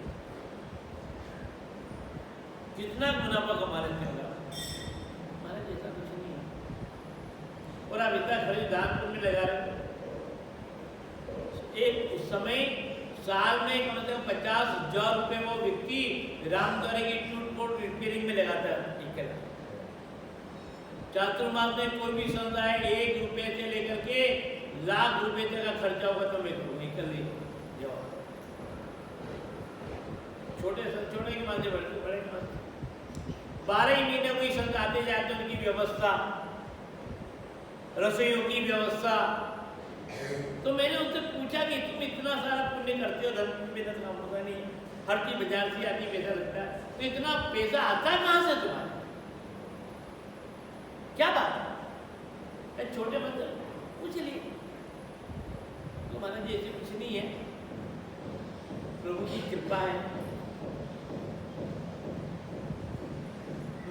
कितना मुनाफा कमा रहे थे हमारे जैसा कुछ नहीं है, और आप इतना खरीदार में लगा रहे। एक उस समय साल में कम से कम 50,000 रुपये वो व्यक्ति रामद्वारे की टूट-फूट रिपेयरिंग में लगाता है। चातुर्मास में कोई भी संस्था है 1 रुपये से लेकर के लाख रुपए तक का खर्चा होगा तो मैं तो निकल नहीं जाओ, छोटे के माध्यम बड़े के माध्यम 12 महीने कोई संत आते जाते, उनकी व्यवस्था, रसोइयों की व्यवस्था। तो मैंने उनसे पूछा कि तुम इतना सारा पुण्य करते हो, धर्म में तो काम होता नहीं, हर चीज बाजार से आती, पैसा लगता है, तो इतना पैसा आता कहाँ से तुम्हारा, क्या बात है? छोटे बंदे पूछ लिए, तो महाराज जी ऐसे कुछ नहीं है, प्रभु की कृपा है।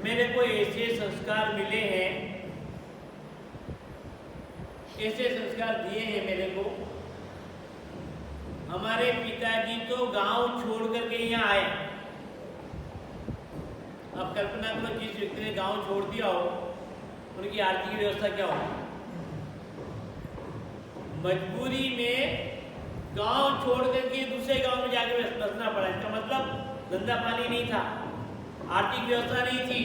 मेरे को ऐसे संस्कार मिले हैं, ऐसे संस्कार दिए हैं मेरे को। हमारे पिताजी तो गांव छोड़ करके यहाँ आए। अब कल्पना करो, जिस व्यक्ति ने गांव छोड़ दिया हो, उनकी आर्थिक व्यवस्था क्या हो? मजबूरी में गांव छोड़ करके दूसरे गांव में जाके बसना पड़ा। इसका मतलब धंधा पानी नहीं था, आर्थिक व्यवस्था नहीं थी।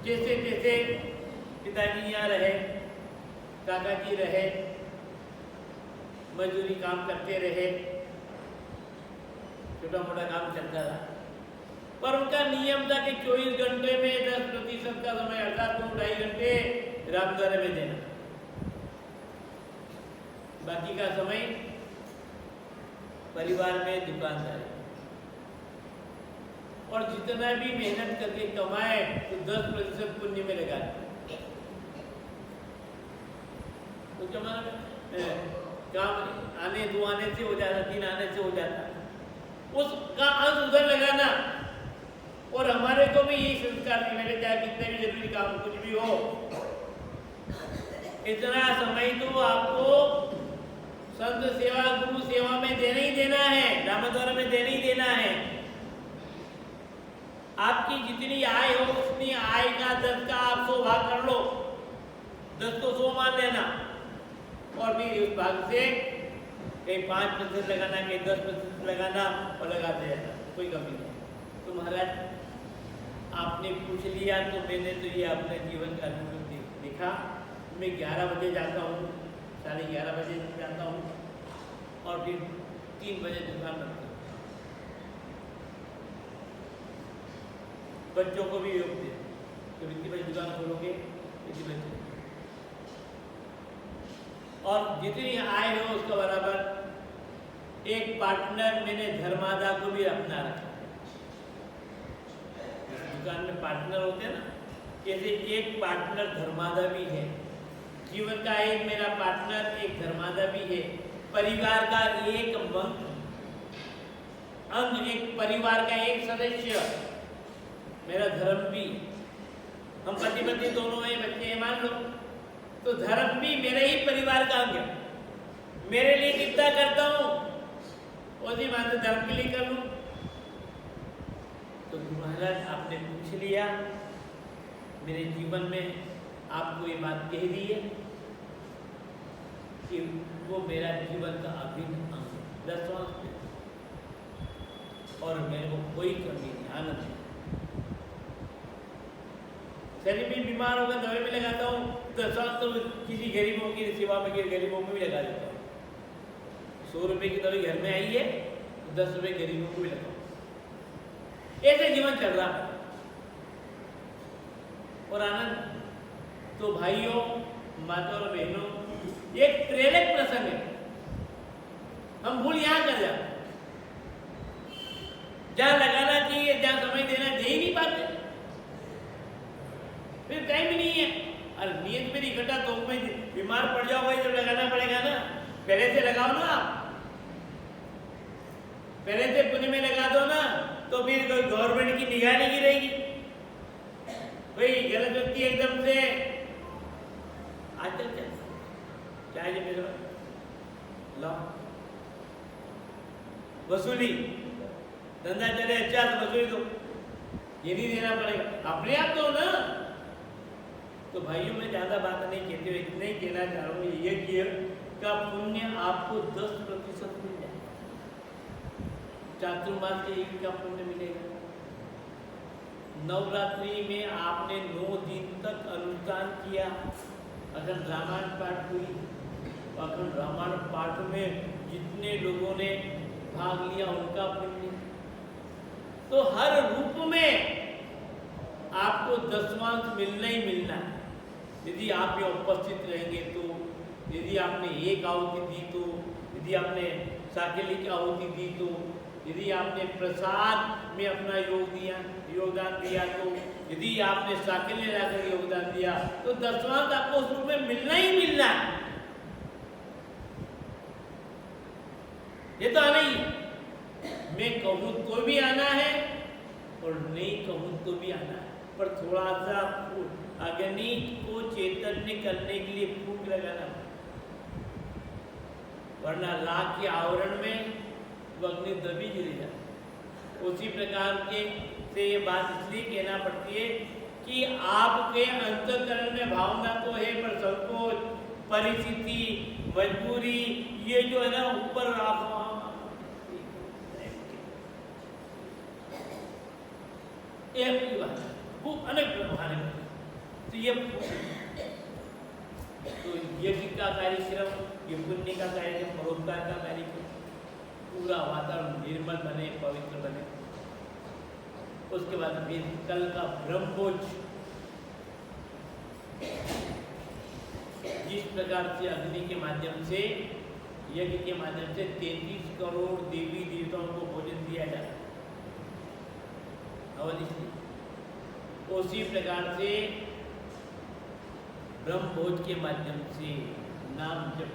जैसे जैसे पिताजी यहाँ रहे, काका जी रहे, मजदूरी काम करते रहे, छोटा मोटा काम चलता रहा, पर उनका नियम था कि 24 घंटे में 10% का समय अर्थात 2-2.5 घंटे रामद्वारे में देना, बाकी का समय परिवार में दुकानदारी। और जितना भी मेहनत करके कमाए तो 10% पुण्य में लगा दें। तो जमाना में काम आने 2 आने से हो जाता, 3 आने से हो जाता, उसका अंश उधर लगाना। और हमारे को भी यही संस्कार की, मेरे चाहे कितने भी जरूरी काम कुछ भी हो, इतना समय तो आपको संत सेवा, गुरु सेवा में देना ही देना है, रामद्वारा में देना ही देना है। आपकी जितनी आय हो, उतनी आय का 10 का आप 100 भाग कर लो, 10 को 100 मान लेना, और फिर उस भाग से कहीं 5% लगाना, कहीं 10% लगाना, और लगाते रहना, कोई कमी नहीं। तो महाराज आपने पूछ लिया तो मैंने तो ये अपने जीवन का अनुभव लिखा। मैं 11 बजे जाता हूँ, 11:30 बजे जाता हूँ और फिर 3 बजे दुकान बंद करता हूँ। बच्चों को भी योग दे तो इतनी बड़ी दुकान खोलोगे, इतनी बड़ी, और जितनी आय हो उसका बराबर एक पार्टनर मैंने धर्मादा को भी अपना रखा। दुकान में पार्टनर होते हैं ना, जैसे एक पार्टनर धर्मादा भी है। जीवन का एक मेरा पार्टनर एक धर्मादा भी है। परिवार का एक अंग, एक परिवार का एक सदस्य मेरा धर्म भी। हम पति पत्नी दोनों हैं, बच्चे हैं मान लो, तो धर्म भी मेरे ही परिवार का अंग है। मेरे लिए कितना करता हूँ उसी बात धर्म के लिए कर लूँ। तो महाराज आपने पूछ लिया, मेरे जीवन में आपको ये बात कह दी है कि वो मेरा जीवन का अभिन्न अंग है, 10वां, और मेरे को कोई कमी नहीं, आनंद है। शरीर में बीमार होगा दवाई में लगाता हूँ, 10वां तो किसी गरीबों की सेवा में, गरीबों में भी लगा देता हूँ। 100 रुपए की दवाई घर में आई है तो 10 रुपए गरीबों को भी लगाऊँ। ऐसे जीवन चल रहा है। और आनंद तो भाइयों, माता और बहनों, एक प्रेरक प्रसंग है। हम भूल यहाँ कर जाते, जहां लगाना चाहिए, जहां समय देना दे ही नहीं पाते, फिर टाइम ही नहीं है। अरे नियत में नहीं घटा तो मैं बीमार पड़ जाओगे जब लगाना पड़ेगा ना, पहले से लगाओ ना, पहले से पुण्य में लगा दो ना, तो फिर कोई गवर्नमेंट की निगाह नहीं गिरेगी। भाई गलत व्यक्ति एकदम से आजकल क्या है मेरे लो वसूली, धंधा चले अच्छा तो वसूली दो, ये नहीं देना पड़ेगा, अपने आप दो ना। तो भाइयों में ज्यादा बात नहीं कहते हुए इतना ही कहना चाह रहा हूँ, ये कि का पुण्य आपको 10% मिल जाए। चातुर्मास के एक का पुण्य मिलेगा। नवरात्रि में आपने 9 दिन तक अनुष्ठान किया, अगर रामायण पाठ हुई, अगर रामायण पाठ में जितने लोगों ने भाग लिया उनका पुण्य, तो हर रूप में आपको 10वां मिलना ही मिलना है। यदि आप यहाँ उपस्थित रहेंगे तो, यदि आपने एक आहुति दी तो, यदि आपने साकेली की आहुति दी तो, यदि आपने प्रसाद में अपना योगदान दिया तो, यदि आपने साकेली लाकर योगदान दिया तो 10वां आपको उस रूप में मिलना ही मिलना है। ये तो आना ही है। मैं कहूँ तो भी आना है और नहीं कहूँ तो भी आना है, पर थोड़ा सा अग्नि को चैतन्य करने के लिए फूंक लगाना, वरना राख के आवरण में वो अग्नि दबी गिरी जाती। उसी प्रकार के से ये बात इसलिए कहना पड़ती है कि आपके अंतःकरण में भावना तो है, पर संकोच, परिस्थिति, मजबूरी, ये जो है ना ऊपर एक वो अनेक बहाने, तो ये तो यज्ञ का कार्यक्रम, ये पुण्य का कार्यक्रम, परोपकार का कार्यक्रम, पूरा वातावरण निर्मल बने, पवित्र बने। उसके बाद फिर कल का ब्रह्मभोज, जिस प्रकार से अग्नि के माध्यम से, यज्ञ के माध्यम से 33 करोड़ देवी देवताओं को भोजन दिया जाता है, उसी प्रकार से ब्रह्मभोज के माध्यम से नाम जप।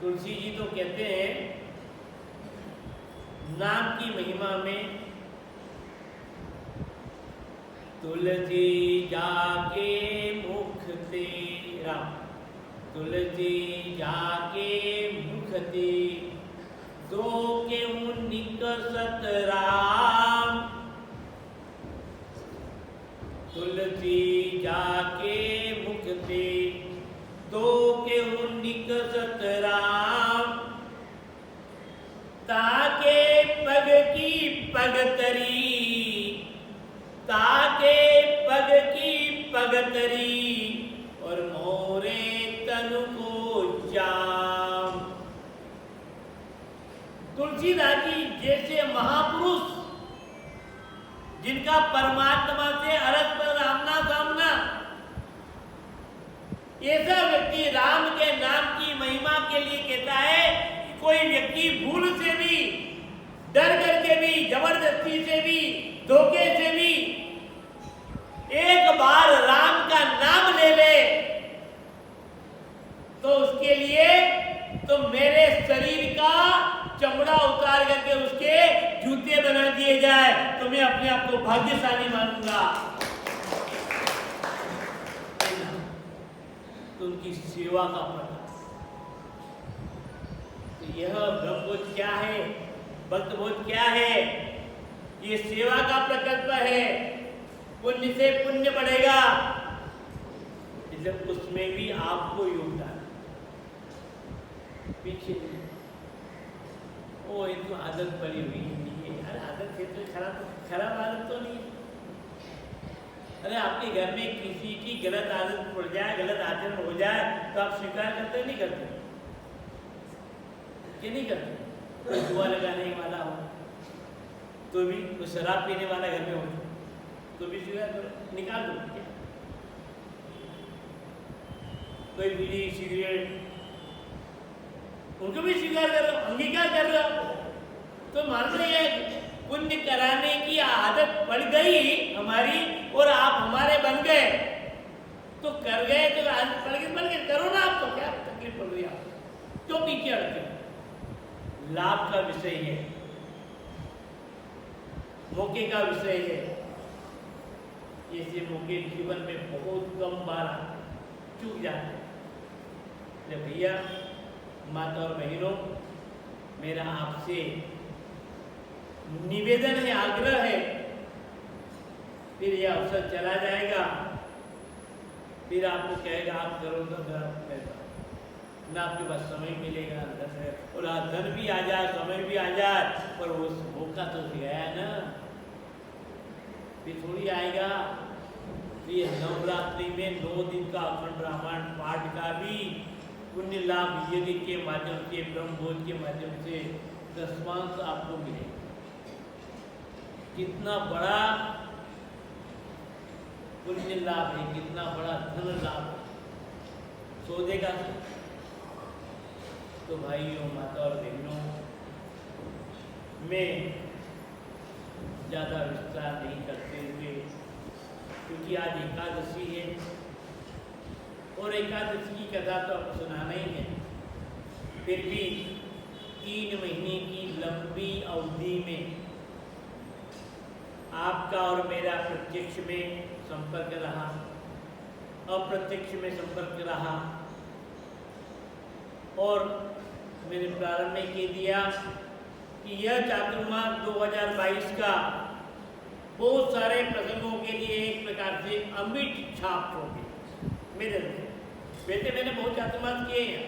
तुलसी जी तो कहते हैं नाम की महिमा में, तुलसी जाके मुख तेरा, तुलसी जाके मुख ते, दो के निकसत राम, तुलसी जाके मुख ते, दो के निकसत राम, ताके पग की पग तरी, तरी और मोरे तनु को जाम। तुलसीदास जी जैसे महापुरुष जिनका परमात्मा से परस्पर आमना सामना, ऐसा व्यक्ति राम के नाम की महिमा के लिए कहता है कि कोई व्यक्ति भूल से भी, डर करके भी, जबरदस्ती से भी, धोखे से भी एक बार राम का नाम ले ले तो उसके लिए तो मेरे शरीर का चमड़ा उतार करके उसके जूते बना दिए जाए तो मैं अपने आप को भाग्यशाली मानूंगा। तो उनकी सेवा का प्रकाश, तो यह ब्रह्मबोध क्या है, भक्तबोध क्या है? ये सेवा का प्रकल्प है। पुण्य से पुण्य बढ़ेगा, जब उसमें भी आपको योगदान। पीछे ओ इनको आदत पड़ी हुई है यार, आदत है तो खराब आदत तो नहीं। अरे आपके घर में किसी की गलत आदत पड़ जाए, गलत आचरण हो जाए तो आप स्वीकार करते नहीं करते? ये नहीं करते। कोई जुआ लगाने वाला हो तो भी, कोई शराब पीने वाला घर में हो तो भी स्वीकार करो, निकाल दो। कोई बीड़ी सिगरेट उनको भी स्वीकार कर रहे हो, अंगीकार कर रहे हो, तो मान लो ये पुण्य कराने की आदत पड़ गई हमारी और आप हमारे बन गए तो कर गए, तो आदत पड़ गई करो ना। आपको क्या तकलीफ पड़ रही है? आपको क्यों पीछे हटते? लाभ का विषय है, मौके का विषय है। ऐसे मौके जीवन में बहुत कम बार चूक जाते हैं। भैया, माता और बहनों, मेरा आपसे निवेदन है, आग्रह है, फिर यह अवसर चला जाएगा, फिर आपको कहेगा आप करो तो फिर आपको कहेगा ना, आपके पास समय मिलेगा और धन भी आ जाए, समय भी आ जाए, पर वो मौका तो गया ना, फिर थोड़ी आएगा। ये नवरात्रि में 9 दिन का अखंड रामायण पाठ का भी पुण्य लाभ यज्ञ के माध्यम से, ब्रह्मभोज के माध्यम से दशमांश आपको मिलेगा। कितना बड़ा पुण्य लाभ है, कितना बड़ा धन लाभ है। सोचेगा तो भाइयों, माता और बहनों, मैं ज़्यादा विस्तार नहीं करते हुए, क्योंकि आज एकादशी है और एकादशी की कथा तो आपको सुनाना ही है, फिर भी 3 महीने की लंबी अवधि में आपका और मेरा प्रत्यक्ष में संपर्क रहा, अप्रत्यक्ष में संपर्क रहा, और मैंने प्रारंभ में कह दिया कि यह चातुर्मास 2022 का बहुत सारे प्रसंगों के लिए एक प्रकार से अमिट छाप होगी मेरे लिए। वैसे मैंने बहुत चातुर्मास किए हैं,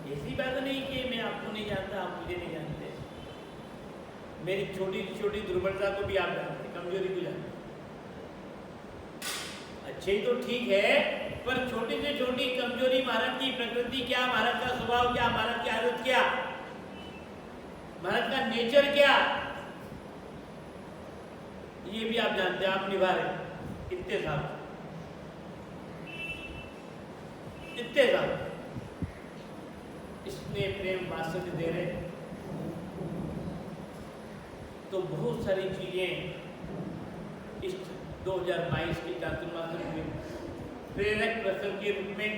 ऐसी बात नहीं कि मैं आपको नहीं जानता, आप मुझे नहीं जानते। मेरी छोटी छोटी दुर्बलता को भी आप जानते, कमजोरी को जानते। अच्छे तो ठीक है, पर छोटी से छोटी कमजोरी, महाराज की प्रकृति क्या, महाराज का स्वभाव क्या, महाराज की आदत क्या, महाराज का नेचर क्या, ये भी आप जानते हैं। आप निभा रहे इतने साल, इतने साल इसने प्रेम वात्सल्य दे रहे, तो बहुत सारी चीजें इस 2022 के चातुर्मास में प्रेरक प्रसंग के रूप में,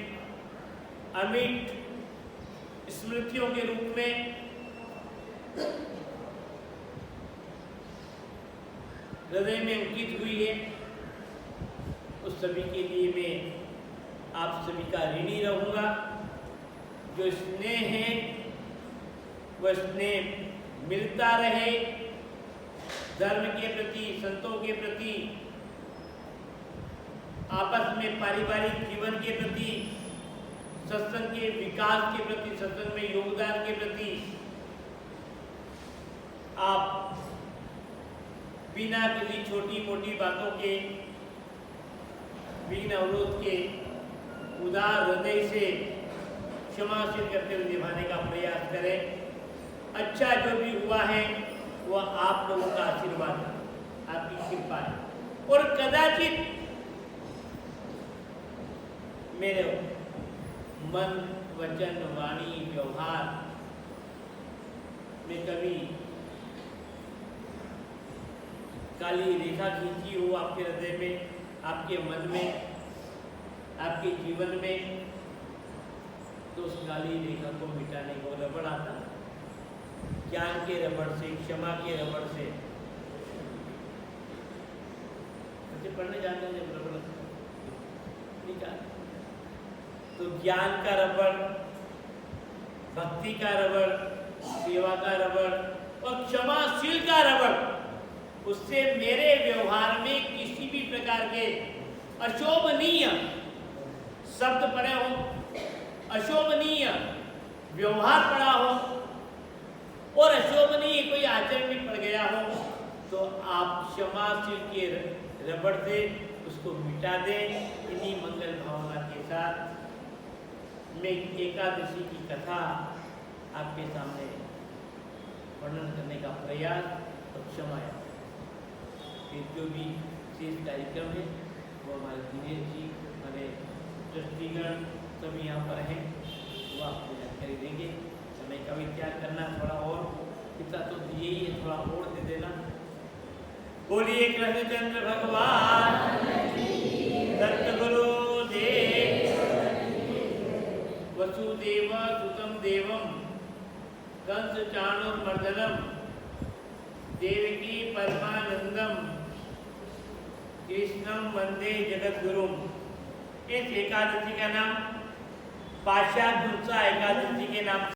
अमिट स्मृतियों के रूप में, हृदय में अंकित हुई है। उस सभी के लिए मैं आप सभी का ऋणी रहूंगा। जो स्नेह है वह स्नेह मिलता रहे, धर्म के प्रति, संतों के प्रति, आपस में पारिवारिक जीवन के प्रति, सत्संग के विकास के प्रति, सत्संग में योगदान के प्रति आप बिना किसी छोटी मोटी बातों के विघ्न अवरोध के उदार हृदय से क्षमाशील करते हुए निभाने का प्रयास करें। अच्छा जो भी हुआ है वह आप लोगों का आशीर्वाद है, आपकी कृपा है। और कदाचित मेरे मन, वचन, वाणी, व्यवहार में कभी काली रेखा खींची हो आपके हृदय में, आपके मन में, आपके जीवन में, तो उस काली रेखा को मिटाने को रबड़ आता, ज्ञान के रबड़ से, क्षमा के रबड़ से। बच्चे पढ़ने जाते हैं जब रबड़ निकाल, तो ज्ञान का रबड़, भक्ति का रबड़, सेवा का रबड़ और क्षमाशील का रबड़, उससे मेरे व्यवहार में किसी भी प्रकार के अशोभनीय शब्द पड़े हो, अशोभनीय व्यवहार पड़ा हो और अशोभनीय कोई आचरण भी पड़ गया हो, तो आप क्षमाशील के रबड़ से उसको मिटा दें। इन्हीं मंगल भावना के साथ मैं एकादशी की कथा आपके सामने वर्णन करने का प्रयास और क्षमा है। फिर जो भी शेष कार्यक्रम है वो हमारे दिनेश जी, हमारे ट्रस्टीगण सभी यहाँ पर हैं, वो आपको जानकारी देंगे। समय का भी त्याग करना, थोड़ा और पिता तो दिए ही है, थोड़ा और दे देना। बोलिए कृष्णचंद्र भगवान दत्तगुरु देव वसुदेव सुतम देवम कंस चाणूरमर्दनम देवकी परमानंदम कृष्णम वंदे जगद्गुरुम। इस एकादशी का नाम पाशादुर्सा एकादशी के नाम